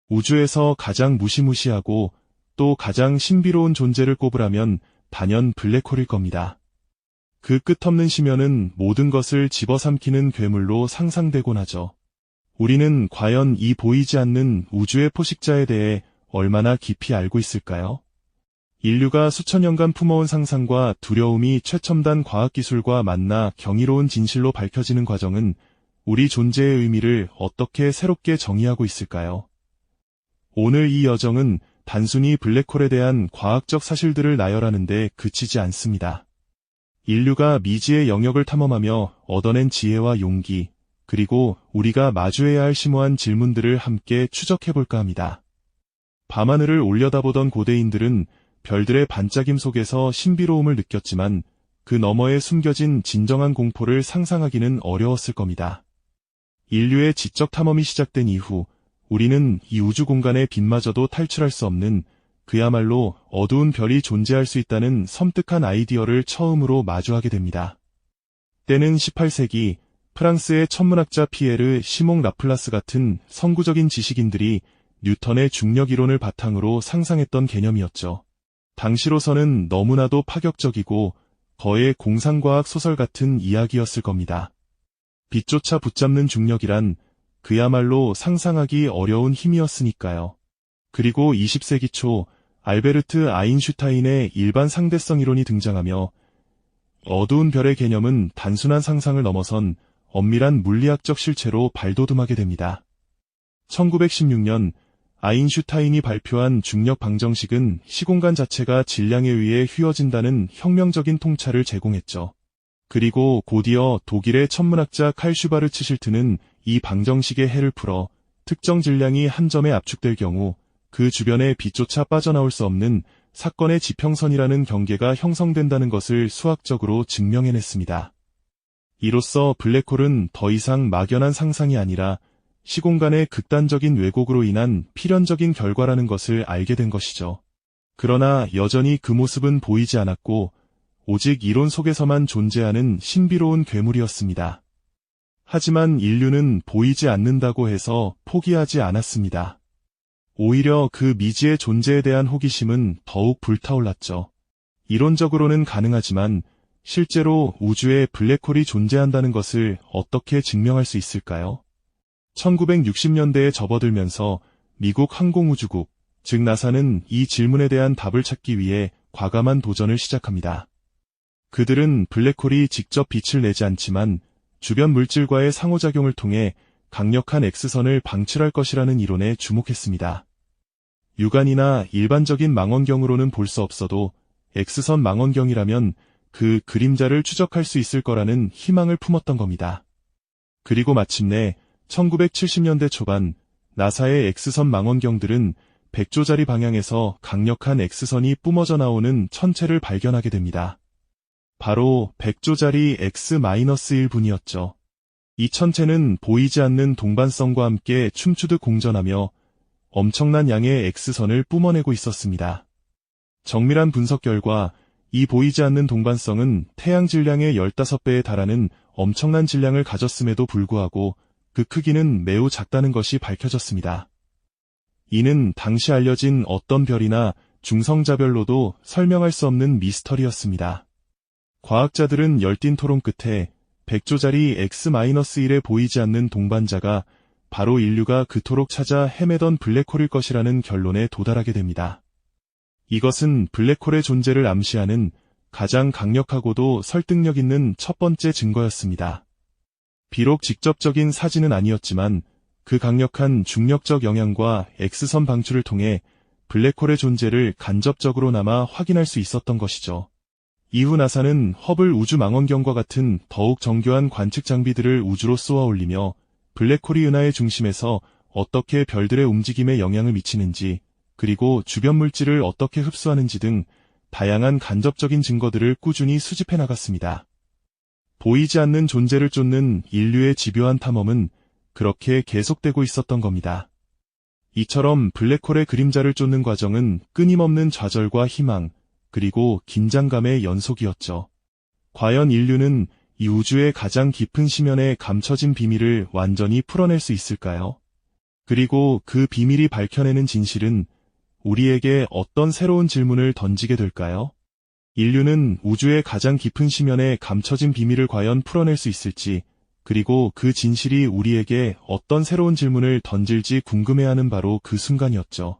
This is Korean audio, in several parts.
우주에서 가장 무시무시하고 또 가장 신비로운 존재를 꼽으라면 단연 블랙홀일 겁니다. 그 끝없는 심연은 모든 것을 집어삼키는 괴물로 상상되곤 하죠. 우리는 과연 이 보이지 않는 우주의 포식자에 대해 얼마나 깊이 알고 있을까요? 인류가 수천 년간 품어온 상상과 두려움이 최첨단 과학기술과 만나 경이로운 진실로 밝혀지는 과정은 우리 존재의 의미를 어떻게 새롭게 정의하고 있을까요? 오늘 이 여정은 단순히 블랙홀에 대한 과학적 사실들을 나열하는 데 그치지 않습니다. 인류가 미지의 영역을 탐험하며 얻어낸 지혜와 용기, 그리고 우리가 마주해야 할 심오한 질문들을 함께 추적해볼까 합니다. 밤하늘을 올려다보던 고대인들은 별들의 반짝임 속에서 신비로움을 느꼈지만 그 너머에 숨겨진 진정한 공포를 상상하기는 어려웠을 겁니다. 인류의 지적 탐험이 시작된 이후 우리는 이 우주 공간의 빛마저도 탈출할 수 없는 그야말로 어두운 별이 존재할 수 있다는 섬뜩한 아이디어를 처음으로 마주하게 됩니다. 때는 18세기 프랑스의 천문학자 피에르 시몽 라플라스 같은 선구적인 지식인들이 뉴턴의 중력 이론을 바탕으로 상상했던 개념이었죠. 당시로서는 너무나도 파격적이고 거의 공상과학 소설 같은 이야기였을 겁니다. 빛조차 붙잡는 중력이란 그야말로 상상하기 어려운 힘이었으니까요. 그리고 20세기 초 알베르트 아인슈타인의 일반 상대성 이론이 등장하며 어두운 별의 개념은 단순한 상상을 넘어선 엄밀한 물리학적 실체로 발돋움하게 됩니다. 1916년 아인슈타인이 발표한 중력 방정식은 시공간 자체가 질량에 의해 휘어진다는 혁명적인 통찰을 제공했죠. 그리고 곧이어 독일의 천문학자 칼 슈바르츠 실트는 이 방정식의 해를 풀어 특정 질량이 한 점에 압축될 경우 그 주변에 빛조차 빠져나올 수 없는 사건의 지평선이라는 경계가 형성된다는 것을 수학적으로 증명해냈습니다. 이로써 블랙홀은 더 이상 막연한 상상이 아니라 시공간의 극단적인 왜곡으로 인한 필연적인 결과라는 것을 알게 된 것이죠. 그러나 여전히 그 모습은 보이지 않았고 오직 이론 속에서만 존재하는 신비로운 괴물이었습니다. 하지만 인류는 보이지 않는다고 해서 포기하지 않았습니다. 오히려 그 미지의 존재에 대한 호기심은 더욱 불타올랐죠. 이론적으로는 가능하지만 실제로 우주에 블랙홀이 존재한다는 것을 어떻게 증명할 수 있을까요? 1960년대에 접어들면서 미국 항공우주국, 즉 나사는 이 질문에 대한 답을 찾기 위해 과감한 도전을 시작합니다. 그들은 블랙홀이 직접 빛을 내지 않지만 주변 물질과의 상호작용을 통해 강력한 X선을 방출할 것이라는 이론에 주목했습니다. 육안이나 일반적인 망원경으로는 볼 수 없어도 X선 망원경이라면 그 그림자를 추적할 수 있을 거라는 희망을 품었던 겁니다. 그리고 마침내 1970년대 초반 나사의 X선 망원경들은 100조짜리 방향에서 강력한 X선이 뿜어져 나오는 천체를 발견하게 됩니다. 바로 100조짜리 X-1분이었죠. 이 천체는 보이지 않는 동반성과 함께 춤추듯 공전하며 엄청난 양의 X선을 뿜어내고 있었습니다. 정밀한 분석 결과 이 보이지 않는 동반성은 태양 질량의 15배에 달하는 엄청난 질량을 가졌음에도 불구하고 그 크기는 매우 작다는 것이 밝혀졌습니다. 이는 당시 알려진 어떤 별이나 중성자별로도 설명할 수 없는 미스터리였습니다. 과학자들은 열띤 토론 끝에 100조짜리 X-1에 보이지 않는 동반자가 바로 인류가 그토록 찾아 헤매던 블랙홀일 것이라는 결론에 도달하게 됩니다. 이것은 블랙홀의 존재를 암시하는 가장 강력하고도 설득력 있는 첫 번째 증거였습니다. 비록 직접적인 사진은 아니었지만 그 강력한 중력적 영향과 X선 방출을 통해 블랙홀의 존재를 간접적으로나마 확인할 수 있었던 것이죠. 이후 나사는 허블 우주망원경과 같은 더욱 정교한 관측 장비들을 우주로 쏘아 올리며 블랙홀이 은하의 중심에서 어떻게 별들의 움직임에 영향을 미치는지, 그리고 주변 물질을 어떻게 흡수하는지 등 다양한 간접적인 증거들을 꾸준히 수집해 나갔습니다. 보이지 않는 존재를 쫓는 인류의 집요한 탐험은 그렇게 계속되고 있었던 겁니다. 이처럼 블랙홀의 그림자를 쫓는 과정은 끊임없는 좌절과 희망, 그리고 긴장감의 연속이었죠. 과연 인류는 이 우주의 가장 깊은 심연에 감춰진 비밀을 완전히 풀어낼 수 있을까요? 그리고 그 비밀이 밝혀내는 진실은 우리에게 어떤 새로운 질문을 던지게 될까요? 인류는 우주의 가장 깊은 심연에 감춰진 비밀을 과연 풀어낼 수 있을지, 그리고 그 진실이 우리에게 어떤 새로운 질문을 던질지 궁금해하는 바로 그 순간이었죠.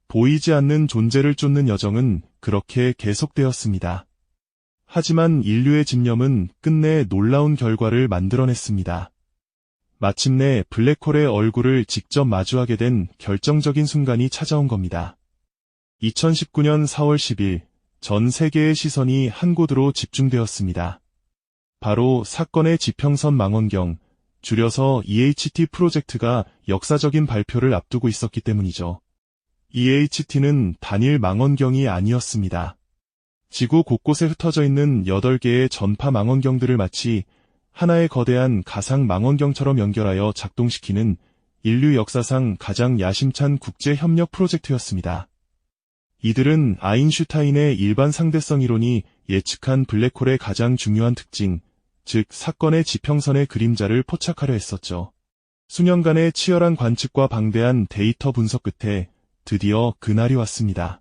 보이지 않는 존재를 쫓는 여정은 그렇게 계속되었습니다. 하지만 인류의 집념은 끝내 놀라운 결과를 만들어냈습니다. 마침내 블랙홀의 얼굴을 직접 마주하게 된 결정적인 순간이 찾아온 겁니다. 2019년 4월 10일, 전 세계의 시선이 한 곳으로 집중되었습니다. 바로 사건의 지평선 망원경, 줄여서 EHT 프로젝트가 역사적인 발표를 앞두고 있었기 때문이죠. EHT는 단일 망원경이 아니었습니다. 지구 곳곳에 흩어져 있는 8개의 전파 망원경들을 마치 하나의 거대한 가상 망원경처럼 연결하여 작동시키는 인류 역사상 가장 야심찬 국제협력 프로젝트였습니다. 이들은 아인슈타인의 일반 상대성 이론이 예측한 블랙홀의 가장 중요한 특징, 즉 사건의 지평선의 그림자를 포착하려 했었죠. 수년간의 치열한 관측과 방대한 데이터 분석 끝에 드디어 그날이 왔습니다.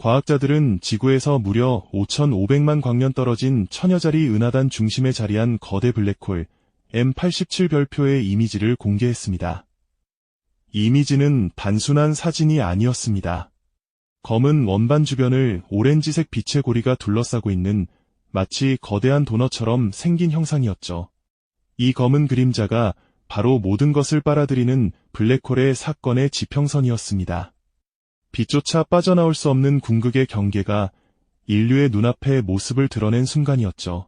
과학자들은 지구에서 무려 5,500만 광년 떨어진 천여자리 은하단 중심에 자리한 거대 블랙홀 M87 별표의 이미지를 공개했습니다. 이미지는 단순한 사진이 아니었습니다. 검은 원반 주변을 오렌지색 빛의 고리가 둘러싸고 있는 마치 거대한 도넛처럼 생긴 형상이었죠. 이 검은 그림자가 바로 모든 것을 빨아들이는 블랙홀의 사건의 지평선이었습니다. 빛조차 빠져나올 수 없는 궁극의 경계가 인류의 눈앞에 모습을 드러낸 순간이었죠.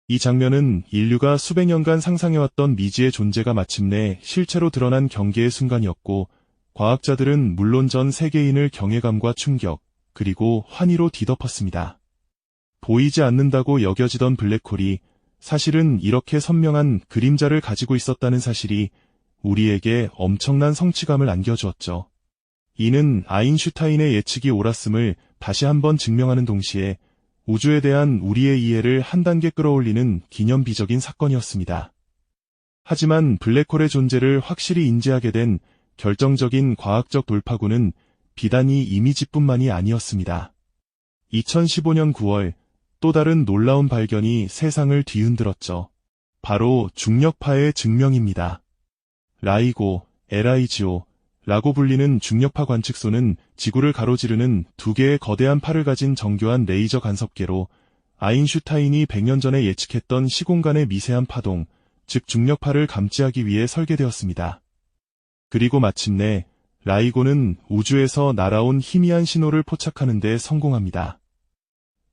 이 장면은 인류가 수백 년간 상상해왔던 미지의 존재가 마침내 실체로 드러난 경계의 순간이었고, 과학자들은 물론 전 세계인을 경외감과 충격, 그리고 환희로 뒤덮었습니다. 보이지 않는다고 여겨지던 블랙홀이 사실은 이렇게 선명한 그림자를 가지고 있었다는 사실이 우리에게 엄청난 성취감을 안겨주었죠. 이는 아인슈타인의 예측이 옳았음을 다시 한번 증명하는 동시에 우주에 대한 우리의 이해를 한 단계 끌어올리는 기념비적인 사건이었습니다. 하지만 블랙홀의 존재를 확실히 인지하게 된 결정적인 과학적 돌파구는 비단 이 이미지뿐만이 아니었습니다. 2015년 9월, 또 다른 놀라운 발견이 세상을 뒤흔들었죠. 바로 중력파의 증명입니다. 라이고, LIGO, 라고 불리는 중력파 관측소는 지구를 가로지르는 2개의 거대한 팔을 가진 정교한 레이저 간섭계로 아인슈타인이 100년 전에 예측했던 시공간의 미세한 파동, 즉 중력파를 감지하기 위해 설계되었습니다. 그리고 마침내 라이고는 우주에서 날아온 희미한 신호를 포착하는 데 성공합니다.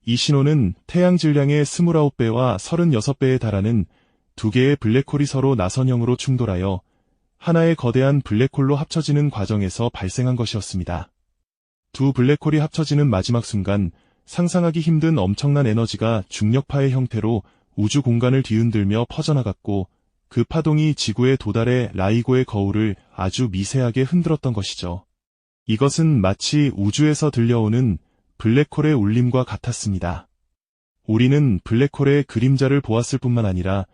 이 신호는 태양 질량의 29배와 36배에 달하는 2개의 블랙홀이 서로 나선형으로 충돌하여 하나의 거대한 블랙홀로 합쳐지는 과정에서 발생한 것이었습니다. 두 블랙홀이 합쳐지는 마지막 순간 상상하기 힘든 엄청난 에너지가 중력파의 형태로 우주 공간을 뒤흔들며 퍼져나갔고, 그 파동이 지구에 도달해 라이고의 거울을 아주 미세하게 흔들었던 것이죠. 이것은 마치 우주에서 들려오는 블랙홀의 울림과 같았습니다. 우리는 블랙홀의 그림자를 보았을 뿐만 아니라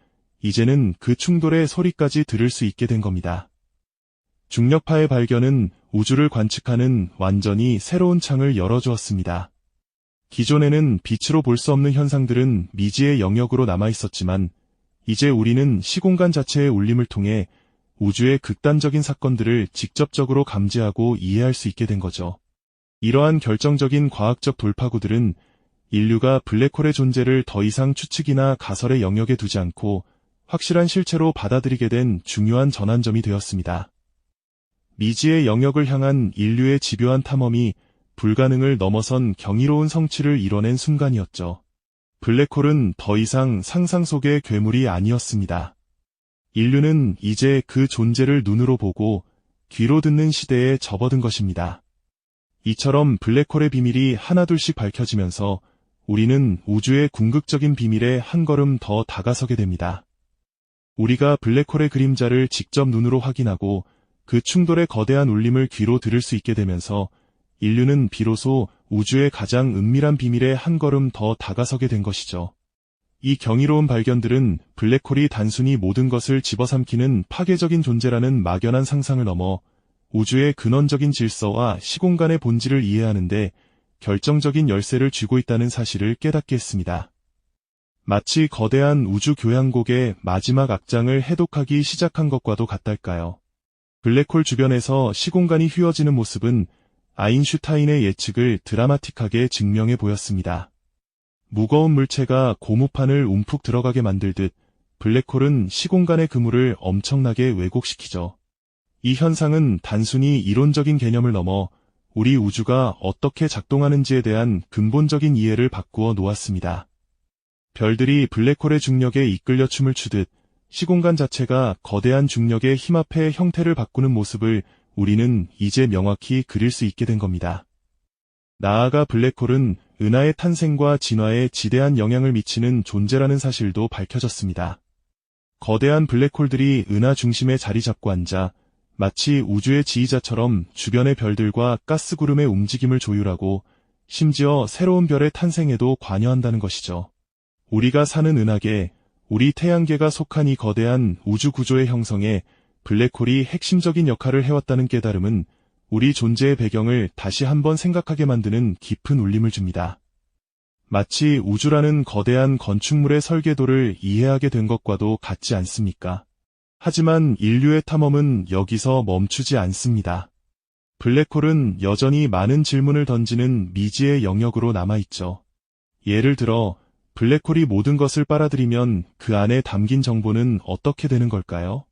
이제는 그 충돌의 소리까지 들을 수 있게 된 겁니다. 중력파의 발견은 우주를 관측하는 완전히 새로운 창을 열어주었습니다. 기존에는 빛으로 볼 수 없는 현상들은 미지의 영역으로 남아있었지만, 이제 우리는 시공간 자체의 울림을 통해 우주의 극단적인 사건들을 직접적으로 감지하고 이해할 수 있게 된 거죠. 이러한 결정적인 과학적 돌파구들은 인류가 블랙홀의 존재를 더 이상 추측이나 가설의 영역에 두지 않고 확실한 실체로 받아들이게 된 중요한 전환점이 되었습니다. 미지의 영역을 향한 인류의 집요한 탐험이 불가능을 넘어선 경이로운 성취를 이뤄낸 순간이었죠. 블랙홀은 더 이상 상상 속의 괴물이 아니었습니다. 인류는 이제 그 존재를 눈으로 보고 귀로 듣는 시대에 접어든 것입니다. 이처럼 블랙홀의 비밀이 하나둘씩 밝혀지면서 우리는 우주의 궁극적인 비밀에 한 걸음 더 다가서게 됩니다. 우리가 블랙홀의 그림자를 직접 눈으로 확인하고 그 충돌의 거대한 울림을 귀로 들을 수 있게 되면서 인류는 비로소 우주의 가장 은밀한 비밀에 한 걸음 더 다가서게 된 것이죠. 이 경이로운 발견들은 블랙홀이 단순히 모든 것을 집어삼키는 파괴적인 존재라는 막연한 상상을 넘어 우주의 근원적인 질서와 시공간의 본질을 이해하는데 결정적인 열쇠를 쥐고 있다는 사실을 깨닫게 했습니다. 마치 거대한 우주 교향곡의 마지막 악장을 해독하기 시작한 것과도 같달까요. 블랙홀 주변에서 시공간이 휘어지는 모습은 아인슈타인의 예측을 드라마틱하게 증명해 보였습니다. 무거운 물체가 고무판을 움푹 들어가게 만들듯 블랙홀은 시공간의 그물을 엄청나게 왜곡시키죠. 이 현상은 단순히 이론적인 개념을 넘어 우리 우주가 어떻게 작동하는지에 대한 근본적인 이해를 바꾸어 놓았습니다. 별들이 블랙홀의 중력에 이끌려 춤을 추듯 시공간 자체가 거대한 중력의 힘 앞에 형태를 바꾸는 모습을 우리는 이제 명확히 그릴 수 있게 된 겁니다. 나아가 블랙홀은 은하의 탄생과 진화에 지대한 영향을 미치는 존재라는 사실도 밝혀졌습니다. 거대한 블랙홀들이 은하 중심에 자리 잡고 앉아 마치 우주의 지휘자처럼 주변의 별들과 가스구름의 움직임을 조율하고 심지어 새로운 별의 탄생에도 관여한다는 것이죠. 우리가 사는 은하계, 우리 태양계가 속한 이 거대한 우주 구조의 형성에 블랙홀이 핵심적인 역할을 해왔다는 깨달음은 우리 존재의 배경을 다시 한번 생각하게 만드는 깊은 울림을 줍니다. 마치 우주라는 거대한 건축물의 설계도를 이해하게 된 것과도 같지 않습니까? 하지만 인류의 탐험은 여기서 멈추지 않습니다. 블랙홀은 여전히 많은 질문을 던지는 미지의 영역으로 남아있죠. 예를 들어 블랙홀이 모든 것을 빨아들이면 그 안에 담긴 정보는 어떻게 되는 걸까요?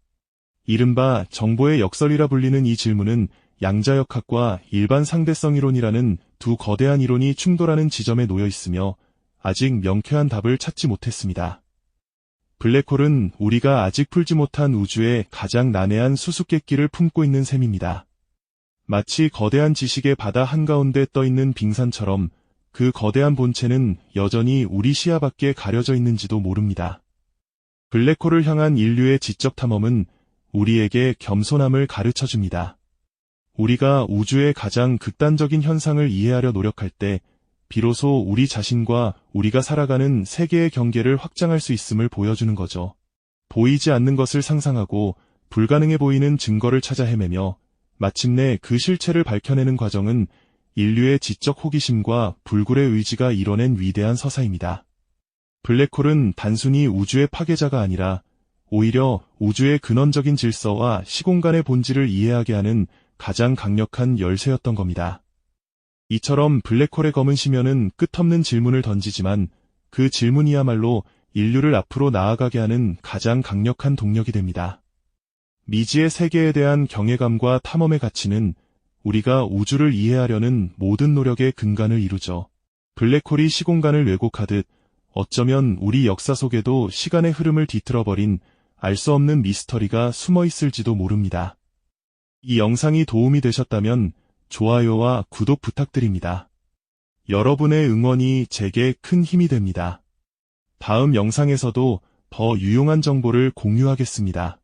이른바 정보의 역설이라 불리는 이 질문은 양자역학과 일반 상대성 이론이라는 두 거대한 이론이 충돌하는 지점에 놓여 있으며 아직 명쾌한 답을 찾지 못했습니다. 블랙홀은 우리가 아직 풀지 못한 우주의 가장 난해한 수수께끼를 품고 있는 셈입니다. 마치 거대한 지식의 바다 한가운데 떠있는 빙산처럼 그 거대한 본체는 여전히 우리 시야 밖에 가려져 있는지도 모릅니다. 블랙홀을 향한 인류의 지적 탐험은 우리에게 겸손함을 가르쳐줍니다. 우리가 우주의 가장 극단적인 현상을 이해하려 노력할 때 비로소 우리 자신과 우리가 살아가는 세계의 경계를 확장할 수 있음을 보여주는 거죠. 보이지 않는 것을 상상하고 불가능해 보이는 증거를 찾아 헤매며 마침내 그 실체를 밝혀내는 과정은 인류의 지적 호기심과 불굴의 의지가 이뤄낸 위대한 서사입니다. 블랙홀은 단순히 우주의 파괴자가 아니라 오히려 우주의 근원적인 질서와 시공간의 본질을 이해하게 하는 가장 강력한 열쇠였던 겁니다. 이처럼 블랙홀의 검은 심연은 끝없는 질문을 던지지만 그 질문이야말로 인류를 앞으로 나아가게 하는 가장 강력한 동력이 됩니다. 미지의 세계에 대한 경외감과 탐험의 가치는 우리가 우주를 이해하려는 모든 노력의 근간을 이루죠. 블랙홀이 시공간을 왜곡하듯 어쩌면 우리 역사 속에도 시간의 흐름을 뒤틀어버린 알 수 없는 미스터리가 숨어 있을지도 모릅니다. 이 영상이 도움이 되셨다면 좋아요와 구독 부탁드립니다. 여러분의 응원이 제게 큰 힘이 됩니다. 다음 영상에서도 더 유용한 정보를 공유하겠습니다.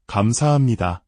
감사합니다.